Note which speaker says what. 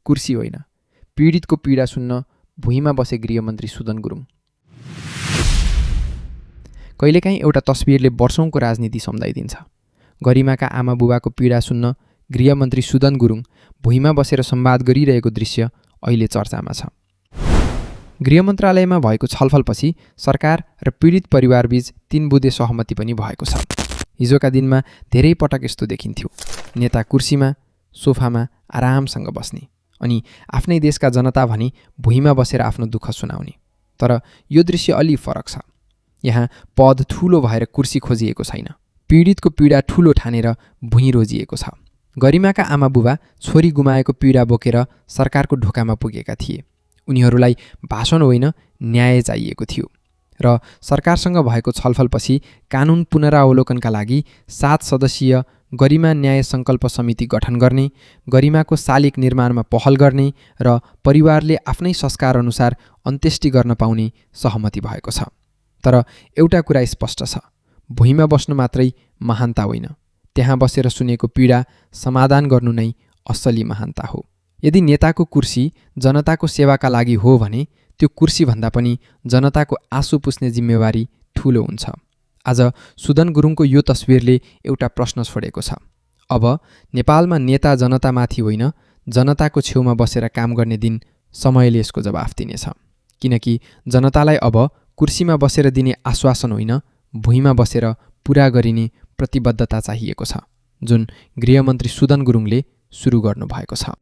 Speaker 1: कुर्सी होइन, पीडितको पीडा सुन्न भुइँमा बसे गृहमन्त्री सुदन गुरुङ। कहिलेकाहीँ एउटा तस्बिरले वर्षौंको राजनीति सम्झाइदिन्छ। गरिमाका आमा बुबाको पीडा सुन्न गृहमन्त्री सुदन गुरुङ भुइँमा बसेर संवाद गरिरहेको दृश्य अहिले चर्चामा छ। गृह मन्त्रालयमा भएको छलफलपछि सरकार र पीडित परिवारबीच 3 बुँदे सहमति पनि भएको छ। हिजोका दिनमा धेरै पटक यस्तो देखिन्थ्यो, नेता कुर्सीमा सोफामा आरामसँग बस्ने अनि आफ्नै देशका जनता भनी भुइँमा बसेर आफ्नो दुःख सुनाउने। तर यो दृश्य अलि फरक छ। यहाँ पद ठूलो भएर कुर्सी खोजिएको छैन, पीडितको पीडा ठूलो ठानेर भुइँ रोजिएको छ। गरिमाका आमा बुबा छोरी गुमाएको पीडा बोकेर सरकारको ढोकामा पुगेका थिए। उनीहरूलाई भाषण होइन, न्याय चाहिएको थियो र सरकारसँग भएको छलफलपछि कानुन पुनरावलोकनका लागि 7 सदस्यीय गरिमा न्याय सङ्कल्प समिति गठन गर्ने, गरिमाको शालिग निर्माणमा पहल गर्ने र परिवारले आफ्नै संस्कार अनुसार अन्त्येष्टि गर्न पाउने सहमति भएको छ। तर एउटा कुरा स्पष्ट छ, भुइँमा बस्नु मात्रै महानता होइन, त्यहाँ बसेर सुनेको पीडा समाधान गर्नु नै असली महानता हो। यदि नेताको कुर्सी जनताको सेवाका लागि हो भने त्यो कुर्सीभन्दा पनि जनताको आँसु पुस्ने जिम्मेवारी ठूलो हुन्छ। आज सुदन गुरुङको यो तस्बिरले एउटा प्रश्न छोडेको छ। अब नेपालमा नेता जनतामाथि होइन, जनताको छेउमा बसेर काम गर्ने दिन समयले यसको जवाफ दिनेछ। किनकि जनतालाई अब कुर्सीमा बसेर दिने आश्वासन होइन, भुइँमा बसेर पूरा गरिने प्रतिबद्धता चाहिएको छ, जुन गृहमन्त्री सुदन गुरुङले सुरु गर्नुभएको छ।